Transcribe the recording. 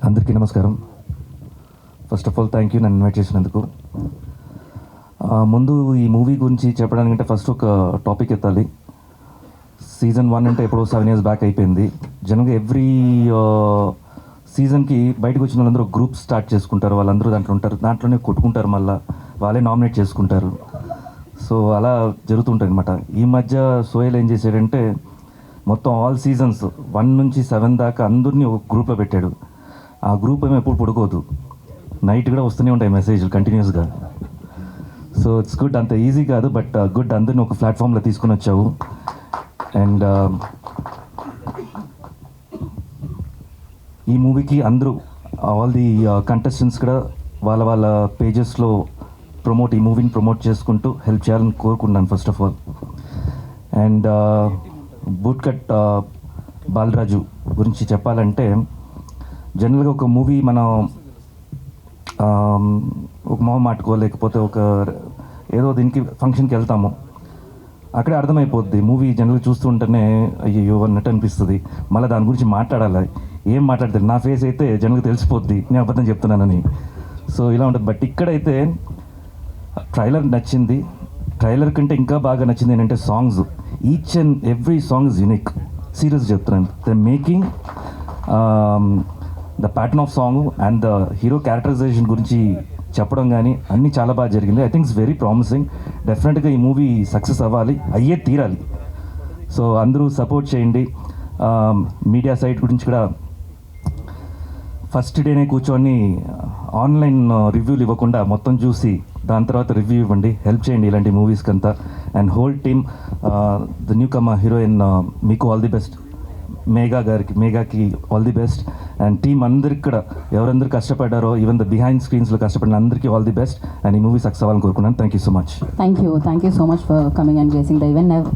అందరికీ నమస్కారం. First of all thank you నన్ను ఇన్వైట్ చేసినందుకు. ముందు ఈ మూవీ గురించి చెప్పడానికంటే ఫస్ట్ ఒక టాపిక్ ఎత్తాలి. సీజన్ 1 అంటే ఎప్పుడో 7 years బ్యాక్ అయిపోయింది. జనరల్గా ఎవ్రీ సీజన్కి బయటకు వచ్చిన వాళ్ళందరూ గ్రూప్ స్టార్ట్ చేసుకుంటారు, వాళ్ళందరూ దాంట్లో ఉంటారు, దాంట్లోనే కొట్టుకుంటారు, మళ్ళీ వాళ్ళే నామినేట్ చేసుకుంటారు. సో అలా జరుగుతుంటుంది అనమాట. ఈ మధ్య సోయల్ ఏం చేశాడంటే మొత్తం ఆల్ సీజన్స్ 1 నుంచి 7 దాకా అందరినీ ఒక గ్రూప్లో పెట్టాడు. ఆ గ్రూప్ ఏమో ఎప్పుడు పడుకోదు, నైట్ కూడా వస్తూనే ఉంటాయి మెసేజ్లు కంటిన్యూస్గా. సో ఇట్స్ గుడ్, అంత ఈజీ కాదు బట్ గుడ్, అందరిని ఒక ప్లాట్ఫామ్లో తీసుకుని వచ్చావు. అండ్ ఈ మూవీకి అందరూ ఆల్ ది కంటెస్టెంట్స్ కూడా వాళ్ళ వాళ్ళ పేజెస్లో ఈ మూవీని ప్రమోట్ చేసుకుంటూ హెల్ప్ చేయాలని కోరుకున్నాను first of all. And bootcut Balaraju గురించి చెప్పాలంటే, జనరల్గా ఒక మూవీ మనం ఒక మాటకో లేకపోతే ఒక ఏదో దీనికి ఫంక్షన్కి వెళ్తాము, అక్కడే అర్థమైపోద్ది మూవీ. జనరల్గా చూస్తుంటేనే అయ్యో అన్నట్టు అనిపిస్తుంది, మళ్ళీ దాని గురించి మాట్లాడాలి, ఏం మాట్లాడతారు, నా ఫేస్ అయితే జనరల్గా తెలిసిపోద్ది నేను అబద్ధం చెప్తున్నానని. సో ఇలా ఉంటుంది. బట్ ఇక్కడైతే ట్రైలర్ నచ్చింది. ట్రైలర్ కంటే ఇంకా బాగా నచ్చింది ఏంటంటే songs. Each and every song is unique. Serious చెప్తున్నాను. The making, the pattern of song and the hero characterisation గురించి చెప్పడం కానీ అన్నీ చాలా బాగా జరిగింది. I think it's very promising. డెఫినెట్గా ఈ మూవీ సక్సెస్ అవ్వాలి, అయ్యే తీరాలి. సో అందరూ సపోర్ట్ చేయండి. మీడియా సైట్ గురించి కూడా ఫస్ట్ డేనే కూర్చొని ఆన్లైన్ రివ్యూలు ఇవ్వకుండా మొత్తం చూసి దాని తర్వాత రివ్యూ ఇవ్వండి, హెల్ప్ చేయండి ఇలాంటి మూవీస్కి అంతా. And whole team, the newcomer heroine, మీకు ఆల్ ది బెస్ట్. మేఘాకి all the best. And team అందరికి కూడా ఎవరందరూ కష్టపడ్డారో, ఈవెన్ ద బిహైండ్ స్క్రీన్స్లో కష్టపడిన అందరికీ ఆల్ ది బెస్ట్. అండ్ ఈ మూవీ సక్సెస్ అవ్వాలని కోరుకున్నాను. Thank you so much. Thank you so much for coming and gracing the event.